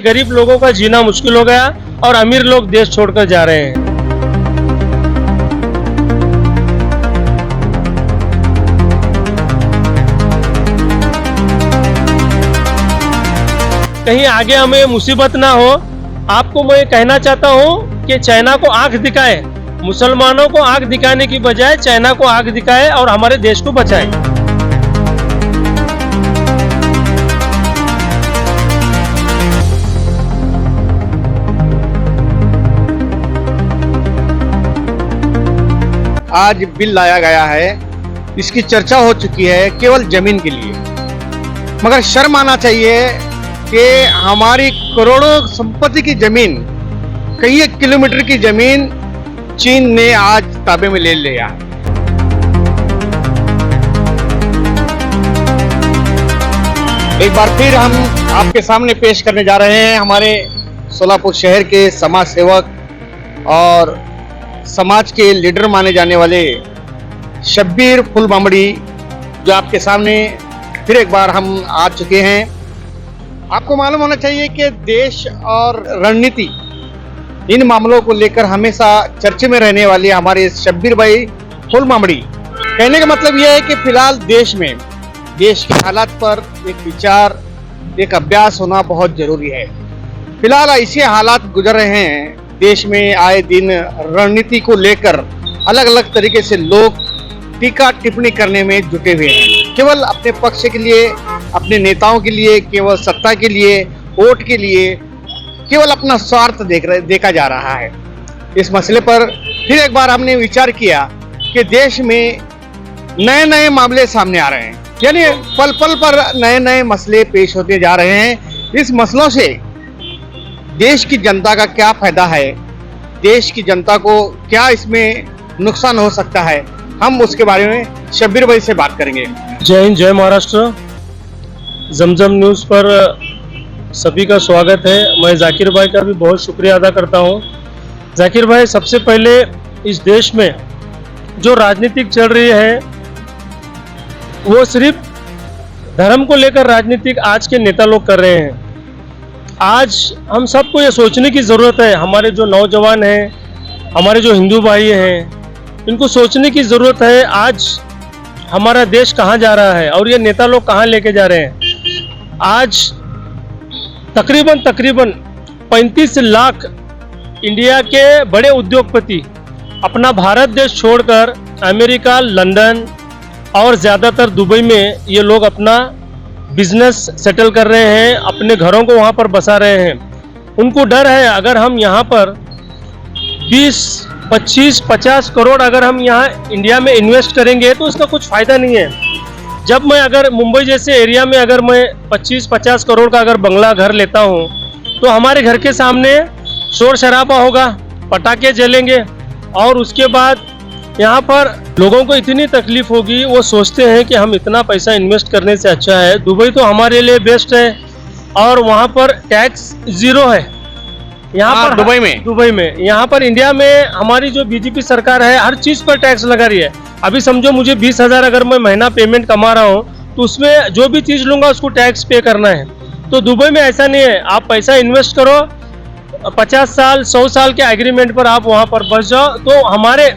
गरीब लोगों का जीना मुश्किल हो गया और अमीर लोग देश छोड़कर जा रहे हैं। कहीं आगे हमें मुसीबत ना हो। आपको मैं कहना चाहता हूं कि चाइना को आंख दिखाए, मुसलमानों को आंख दिखाने की बजाय चाइना को आंख दिखाए और हमारे देश को बचाए। आज बिल लाया गया है, इसकी चर्चा हो चुकी है केवल जमीन के लिए, मगर शर्म आना चाहिए कि हमारी करोड़ों संपत्ति की जमीन, कई एक किलोमीटर की जमीन चीन ने आज ताबे में ले लिया है। एक बार फिर हम आपके सामने पेश करने जा रहे हैं हमारे सोलापुर शहर के समाज सेवक और समाज के लीडर माने जाने वाले शब्बीर फुलमामड़ी, जो आपके सामने फिर एक बार हम आ चुके हैं। आपको मालूम होना चाहिए कि देश और रणनीति इन मामलों को लेकर हमेशा चर्चे में रहने वाली हमारे शब्बीर भाई फुलमामड़ी। कहने का मतलब यह है कि फिलहाल देश में देश के हालात पर एक विचार, एक अभ्यास होना बहुत जरूरी है। फिलहाल ऐसे हालात गुजर रहे हैं, देश में आए दिन रणनीति को लेकर अलग अलग तरीके से लोग टीका टिप्पणी करने में जुटे हुए हैं। केवल अपने पक्ष के लिए, अपने नेताओं के लिए, केवल सत्ता के लिए, वोट के लिए, केवल अपना स्वार्थ देखा जा रहा है। इस मसले पर फिर एक बार हमने विचार किया कि देश में नए नए मामले सामने आ रहे हैं, यानी पल पल पर नए नए मसले पेश होते जा रहे हैं। इस मसलों से देश की जनता का क्या फायदा है, देश की जनता को क्या इसमें नुकसान हो सकता है, हम उसके बारे में शब्बीर भाई से बात करेंगे। जय हिंद, जय महाराष्ट्र। जमजम न्यूज़ पर सभी का स्वागत है। मैं जाकिर भाई का भी बहुत शुक्रिया अदा करता हूं। जाकिर भाई, सबसे पहले इस देश में जो राजनीतिक चल रही है वो सिर्फ धर्म को लेकर राजनीतिक आज के नेता लोग कर रहे हैं। आज हम सबको ये सोचने की ज़रूरत है, हमारे जो नौजवान हैं, हमारे जो हिंदू भाई हैं, इनको सोचने की ज़रूरत है आज हमारा देश कहाँ जा रहा है और ये नेता लोग कहाँ लेके जा रहे हैं। आज तकरीबन 35 लाख इंडिया के बड़े उद्योगपति अपना भारत देश छोड़कर अमेरिका, लंदन और ज़्यादातर दुबई में ये लोग अपना बिजनेस सेटल कर रहे हैं, अपने घरों को वहाँ पर बसा रहे हैं। उनको डर है अगर हम यहाँ पर 20, 25, 50 करोड़ अगर हम यहाँ इंडिया में इन्वेस्ट करेंगे तो इसका कुछ फ़ायदा नहीं है। जब मैं अगर मुंबई जैसे एरिया में अगर मैं 25-50 करोड़ का अगर बंगला घर लेता हूँ तो हमारे घर के सामने शोर शराबा होगा, पटाखे जलेंगे और उसके बाद यहाँ पर लोगों को इतनी तकलीफ होगी। वो सोचते हैं कि हम इतना पैसा इन्वेस्ट करने से अच्छा है दुबई तो हमारे लिए बेस्ट है और वहाँ पर टैक्स ज़ीरो है। यहाँ पर दुबई में यहाँ पर इंडिया में हमारी जो बीजेपी सरकार है हर चीज़ पर टैक्स लगा रही है। अभी समझो मुझे 20,000 अगर मैं महीना पेमेंट कमा रहा हूँ तो उसमें जो भी चीज़ लूँगा उसको टैक्स पे करना है। तो दुबई में ऐसा नहीं है, आप पैसा इन्वेस्ट करो, 50 साल 100 साल के एग्रीमेंट पर आप वहाँ पर बस जाओ। तो हमारे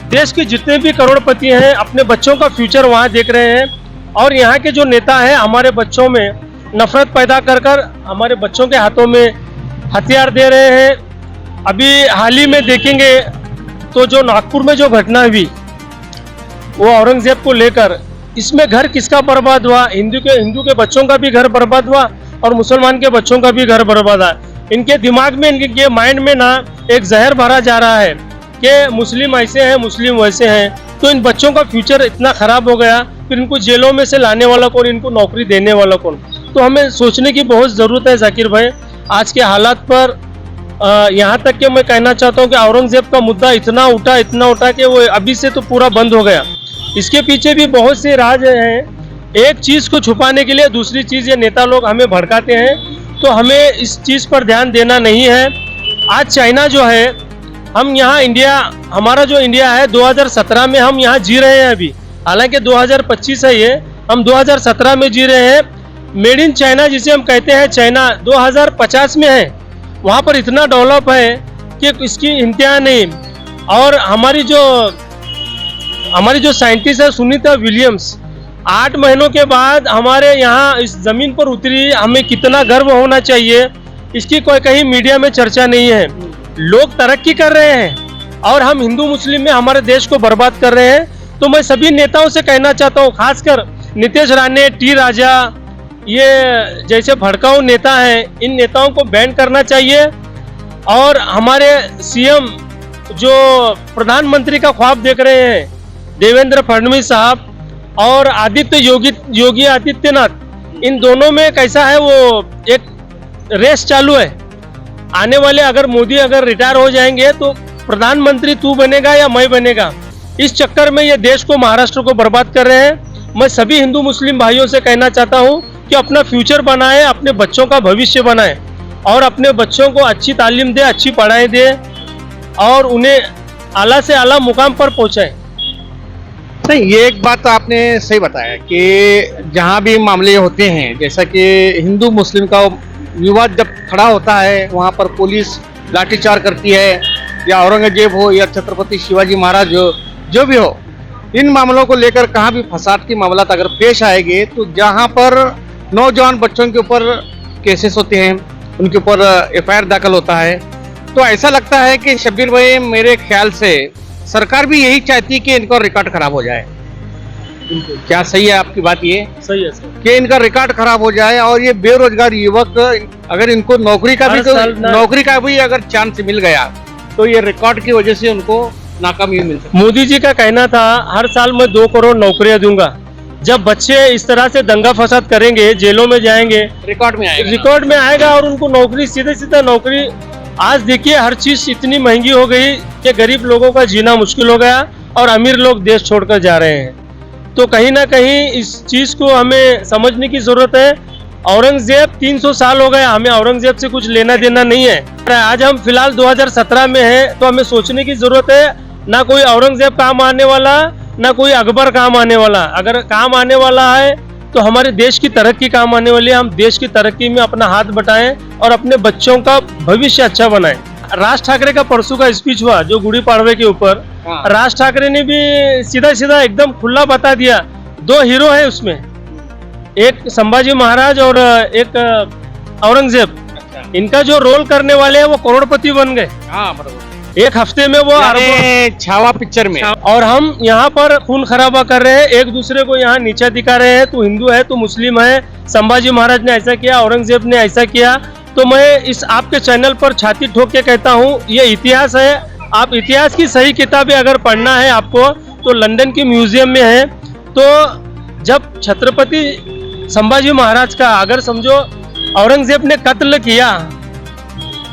देश के जितने भी करोड़पति हैं अपने बच्चों का फ्यूचर वहाँ देख रहे हैं और यहाँ के जो नेता हैं हमारे बच्चों में नफरत पैदा कर हमारे बच्चों के हाथों में हथियार दे रहे हैं। अभी हाल ही में देखेंगे तो जो नागपुर में जो घटना हुई वो औरंगजेब को लेकर, इसमें घर किसका बर्बाद हुआ? हिंदू के बच्चों का भी घर बर्बाद हुआ और मुसलमान के बच्चों का भी घर बर्बाद हुआ। इनके दिमाग में, इनके माइंड में ना एक जहर भरा जा रहा है कि मुस्लिम ऐसे हैं, मुस्लिम वैसे हैं। तो इन बच्चों का फ्यूचर इतना ख़राब हो गया, फिर इनको जेलों में से लाने वाला कौन, इनको नौकरी देने वाला कौन? तो हमें सोचने की बहुत ज़रूरत है जाकिर भाई आज के हालात पर। यहाँ तक कि मैं कहना चाहता हूँ कि औरंगजेब का मुद्दा इतना उठा कि वो अभी से तो पूरा बंद हो गया। इसके पीछे भी बहुत से राज हैं। एक चीज़ को छुपाने के लिए दूसरी चीज़ ये नेता लोग हमें भड़काते हैं, तो हमें इस चीज़ पर ध्यान देना नहीं है। आज चाइना जो है, हम यहाँ इंडिया, हमारा जो इंडिया है 2017 में हम यहाँ जी रहे हैं अभी, हालांकि 2025 है ये, हम 2017 में जी रहे हैं। मेड इन चाइना जिसे हम कहते हैं, चाइना 2050 में है, वहाँ पर इतना डेवलप है कि इसकी इंतहा नहीं। और हमारी जो साइंटिस्ट है सुनीता विलियम्स, 8 महीनों के बाद हमारे यहाँ इस जमीन पर उतरी, हमें कितना गर्व होना चाहिए, इसकी कोई कहीं मीडिया में चर्चा नहीं है। लोग तरक्की कर रहे हैं और हम हिंदू मुस्लिम में हमारे देश को बर्बाद कर रहे हैं। तो मैं सभी नेताओं से कहना चाहता हूँ, खासकर नीतीश राणे, टी राजा, ये जैसे भड़काऊ नेता हैं, इन नेताओं को बैन करना चाहिए। और हमारे सीएम जो प्रधानमंत्री का ख्वाब देख रहे हैं, देवेंद्र फडणवीस साहब और योगी आदित्यनाथ, इन दोनों में कैसा है, वो एक रेस चालू है। आने वाले अगर मोदी अगर रिटायर हो जाएंगे तो प्रधानमंत्री तू बनेगा या मैं बनेगा, इस चक्कर में ये देश को, महाराष्ट्र को बर्बाद कर रहे हैं। मैं सभी हिंदू मुस्लिम भाइयों से कहना चाहता हूँ कि अपना फ्यूचर बनाएं, अपने बच्चों का भविष्य बनाएं और अपने बच्चों को अच्छी तालीम दे, अच्छी पढ़ाई दे और उन्हें आला से आला मुकाम पर पहुंचाएं। नहीं, ये एक बात आपने सही बताया कि जहाँ भी मामले होते हैं, जैसा कि हिंदू मुस्लिम का विवाद जब खड़ा होता है, वहाँ पर पुलिस लाठीचार्ज करती है, या औरंगजेब हो या छत्रपति शिवाजी महाराज हो, जो भी हो, इन मामलों को लेकर कहाँ भी फसाद की मामला अगर पेश आएंगे तो जहाँ पर नौजवान बच्चों के ऊपर केसेस होते हैं, उनके ऊपर एफआईआर दाखिल होता है, तो ऐसा लगता है कि शब्बीर भाई, मेरे ख्याल से सरकार भी यही चाहती है कि इनका रिकॉर्ड खराब हो जाए। क्या सही है आपकी बात? ये सही है सर, कि इनका रिकॉर्ड खराब हो जाए और ये बेरोजगार युवक, अगर इनको नौकरी का भी अगर चांस मिल गया तो ये रिकॉर्ड की वजह से उनको नाकामी मिल सकती। मोदी जी का कहना था हर साल मैं 2 करोड़ नौकरियां दूंगा। जब बच्चे इस तरह से दंगा फसाद करेंगे, जेलों में जाएंगे, रिकॉर्ड में आएगा और उनको नौकरी, सीधे सीधा नौकरी। आज देखिए हर चीज इतनी महंगी हो गई कि गरीब लोगों का जीना मुश्किल हो गया और अमीर लोग देश छोड़कर जा रहे हैं। तो कहीं ना कहीं इस चीज को हमें समझने की जरूरत है। औरंगजेब 300 साल हो गए, हमें औरंगजेब से कुछ लेना देना नहीं है। आज हम फिलहाल 2017 में हैं, तो हमें सोचने की जरूरत है, ना कोई औरंगजेब काम आने वाला, ना कोई अकबर काम आने वाला। अगर काम आने वाला है तो हमारे देश की तरक्की काम आने वाली है। हम देश की तरक्की में अपना हाथ बटाएं और अपने बच्चों का भविष्य अच्छा बनाएं। राज ठाकरे का परसों का स्पीच हुआ जो गुड़ी पाड़वे के ऊपर, राज ठाकरे ने भी सीधा सीधा एकदम खुला बता दिया, 2 हीरो है उसमें, एक संभाजी महाराज और एक औरंगजेब। इनका जो रोल करने वाले हैं वो करोड़पति बन गए। हाँ, बराबर। एक हफ्ते में वो छावा पिक्चर में। और हम यहाँ पर खून खराबा कर रहे हैं, एक दूसरे को यहाँ नीचा दिखा रहे हैं। तू हिंदू है, तू मुस्लिम है, संभाजी महाराज ने ऐसा किया, औरंगजेब ने ऐसा किया। तो मैं इस आपके चैनल पर छाती ठोक के कहता हूँ, ये इतिहास है। आप इतिहास की सही किताबें अगर पढ़ना है आपको तो लंदन की म्यूजियम में है। तो जब छत्रपति संभाजी महाराज का अगर समझो औरंगजेब ने कत्ल किया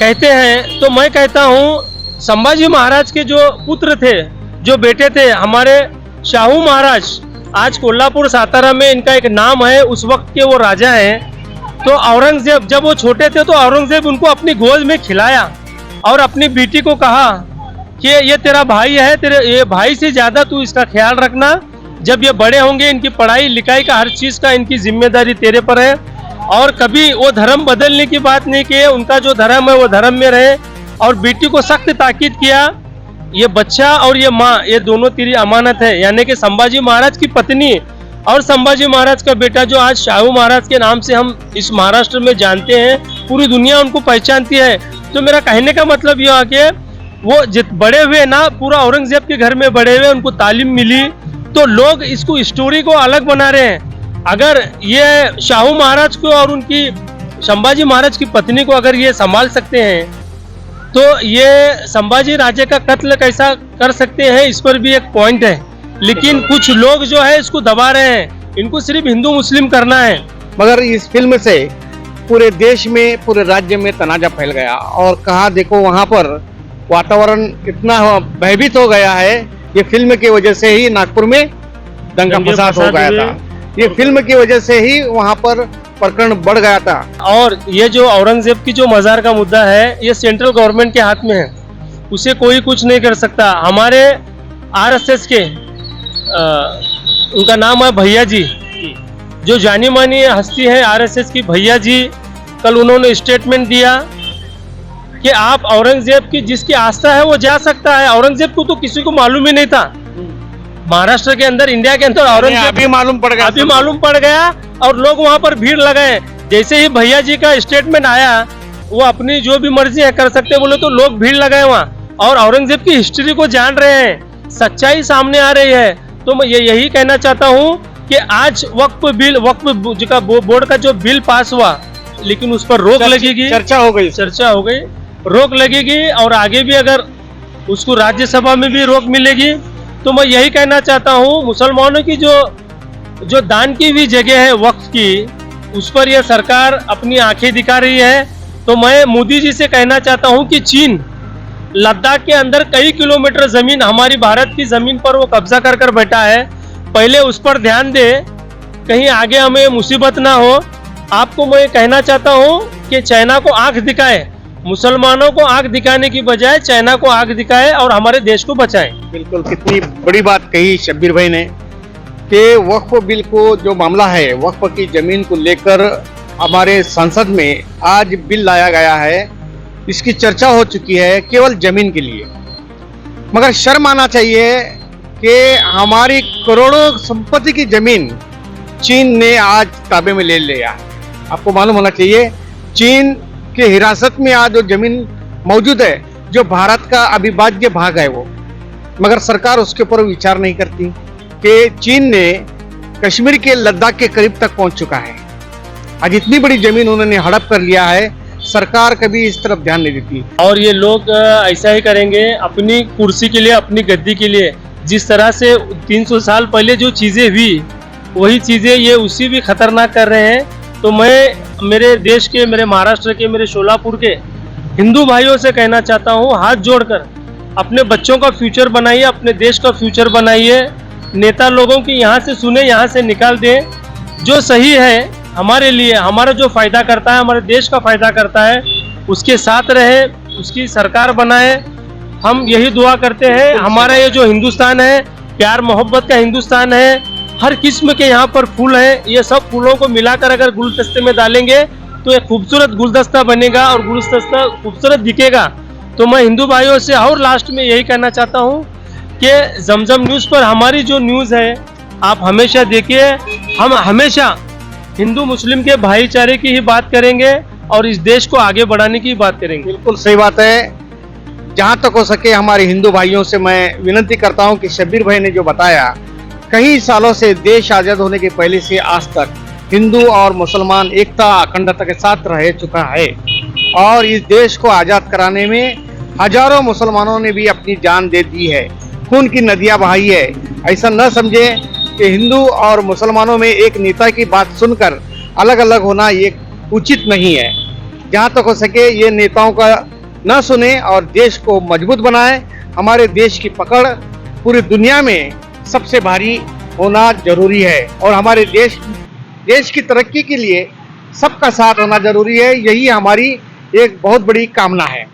कहते हैं, तो मैं कहता हूँ संभाजी महाराज के जो पुत्र थे, जो बेटे थे, हमारे शाहू महाराज, आज कोल्हापुर सातारा में इनका एक नाम है, उस वक्त के वो राजा हैं। तो औरंगजेब जब वो छोटे थे तो औरंगजेब उनको अपनी गोद में खिलाया और अपनी बेटी को कहा कि ये तेरा भाई है, तेरे ये भाई से ज्यादा तू इसका ख्याल रखना। जब ये बड़े होंगे इनकी पढ़ाई लिखाई का हर चीज का इनकी जिम्मेदारी तेरे पर है। और कभी वो धर्म बदलने की बात नहीं की, उनका जो धर्म है वो धर्म में रहे। और बेटी को सख्त ताकीद किया, ये बच्चा और ये माँ, ये दोनों तेरी अमानत है। यानी कि संभाजी महाराज की पत्नी और संभाजी महाराज का बेटा, जो आज शाहू महाराज के नाम से हम इस महाराष्ट्र में जानते हैं, पूरी दुनिया उनको पहचानती है। तो मेरा कहने का मतलब यह है कि वो जित बड़े हुए ना, पूरा औरंगजेब के घर में बड़े हुए, उनको तालीम मिली, तो लोग इसको स्टोरी को अलग बना रहे हैं। अगर ये शाहू महाराज को और उनकी संभाजी महाराज की पत्नी को अगर ये संभाल सकते हैं तो ये संभाजी राजे का कत्ल कैसा कर सकते हैं, इस पर भी एक पॉइंट है। लेकिन कुछ लोग जो है इसको दबा रहे हैं, इनको सिर्फ हिंदू मुस्लिम करना है। मगर इस फिल्म से पूरे देश में, पूरे राज्य में तनाजा फैल गया और कहाँ देखो वहाँ पर वातावरण इतना भयभीत हो गया है। ये फिल्म की वजह से ही नागपुर में दंगा फसाद हो गया था। ये फिल्म की वजह से ही वहाँ पर प्रकरण बढ़ गया था। और ये जो औरंगजेब की जो मजार का मुद्दा है, ये सेंट्रल गवर्नमेंट के हाथ में है, उसे कोई कुछ नहीं कर सकता। हमारे आरएसएस के उनका नाम है भैया जी, जो जानी मानी हस्ती है आरएसएस की भैया जी, कल उन्होंने स्टेटमेंट दिया कि आप औरंगजेब की जिसकी आस्था है वो जा सकता है। औरंगजेब को तो किसी को मालूम ही नहीं था। महाराष्ट्र के अंदर, इंडिया के अंदर औरंगजेब अभी मालूम पड़ गया, अभी मालूम पड़ गया और लोग वहां पर भीड़ लगाए। जैसे ही भैया जी का स्टेटमेंट आया, वो अपनी जो भी मर्जी है कर सकते बोले तो लोग भीड़ लगाए वहाँ और औरंगजेब की हिस्ट्री को जान रहे हैं, सच्चाई सामने आ रही है। तो मैं यही कहना चाहता हूँ कि आज वक्फ बोर्ड का जो बिल पास हुआ, लेकिन उस पर रोक लगेगी, चर्चा हो गई, रोक लगेगी और आगे भी अगर उसको राज्यसभा में भी रोक मिलेगी तो मैं यही कहना चाहता हूँ, मुसलमानों की जो दान की हुई जगह है वक्फ की, उस पर यह सरकार अपनी आंखें दिखा रही है। तो मैं मोदी जी से कहना चाहता हूँ कि चीन लद्दाख के अंदर कई किलोमीटर जमीन, हमारी भारत की जमीन पर वो कब्जा कर बैठा है, पहले उस पर ध्यान दे, कहीं आगे हमें मुसीबत ना हो। आपको मैं कहना चाहता हूँ कि चाइना को आंख दिखाए, मुसलमानों को आंख दिखाने की बजाय चाइना को आंख दिखाए और हमारे देश को बचाए। बिल्कुल, कितनी बड़ी बात कही शब्बीर भाई ने कि वक्फ बिल को जो मामला है, वक्फ की जमीन को लेकर हमारे संसद में आज बिल लाया गया है, इसकी चर्चा हो चुकी है केवल जमीन के लिए। मगर शर्म आना चाहिए कि हमारी करोड़ों संपत्ति की जमीन चीन ने आज ताबे में ले लिया। आपको मालूम होना चाहिए, चीन के हिरासत में आज जो जमीन मौजूद है, जो भारत का अविभाज्य भाग है वो, मगर सरकार उसके ऊपर विचार नहीं करती कि चीन ने कश्मीर के लद्दाख के करीब तक पहुंच चुका है। आज इतनी बड़ी जमीन उन्होंने हड़प कर लिया है, सरकार कभी इस तरफ ध्यान नहीं देती। और ये लोग ऐसा ही करेंगे अपनी कुर्सी के लिए, अपनी गद्दी के लिए। जिस तरह से 300 साल पहले जो चीज़ें हुई, वही चीज़ें ये उसी भी खतरनाक कर रहे हैं। तो मैं मेरे देश के, मेरे महाराष्ट्र के, मेरे शोलापुर के हिंदू भाइयों से कहना चाहता हूँ, हाथ जोड़कर अपने बच्चों का फ्यूचर बनाइए, अपने देश का फ्यूचर बनाइए। नेता लोगों की यहाँ से सुने, यहाँ से निकाल दें। जो सही है हमारे लिए, हमारा जो फ़ायदा करता है, हमारे देश का फ़ायदा करता है, उसके साथ रहे, उसकी सरकार बनाए। हम यही दुआ करते हैं। हमारा ये जो हिंदुस्तान है, प्यार मोहब्बत का हिंदुस्तान है। हर किस्म के यहाँ पर फूल हैं, ये सब फूलों को मिलाकर अगर गुलदस्ते में डालेंगे तो एक खूबसूरत गुलदस्ता बनेगा और गुलदस्ता खूबसूरत दिखेगा। तो मैं हिंदू भाइयों से और लास्ट में यही कहना चाहता हूँ कि जमजम न्यूज़ पर हमारी जो न्यूज़ है आप हमेशा देखिए। हम हमेशा हिंदू मुस्लिम के भाईचारे की ही बात करेंगे और इस देश को आगे बढ़ाने की बात करेंगे। बिल्कुल सही बात है। जहाँ तक हो सके हमारे हिंदू भाइयों से मैं विनती करता हूँ कि शब्बीर भाई ने जो बताया, कई सालों से देश आज़ाद होने के पहले से आज तक हिंदू और मुसलमान एकता अखंडता के साथ रह चुका है और इस देश को आज़ाद कराने में हजारों मुसलमानों ने भी अपनी जान दे दी है, खून की नदियाँ बहाई है। ऐसा न समझे कि हिंदू और मुसलमानों में एक नेता की बात सुनकर अलग अलग होना ये उचित नहीं है। जहाँ तक हो सके ये नेताओं का न सुने और देश को मजबूत बनाए। हमारे देश की पकड़ पूरी दुनिया में सबसे भारी होना जरूरी है और हमारे देश की तरक्की के लिए सबका साथ होना जरूरी है। यही हमारी एक बहुत बड़ी कामना है।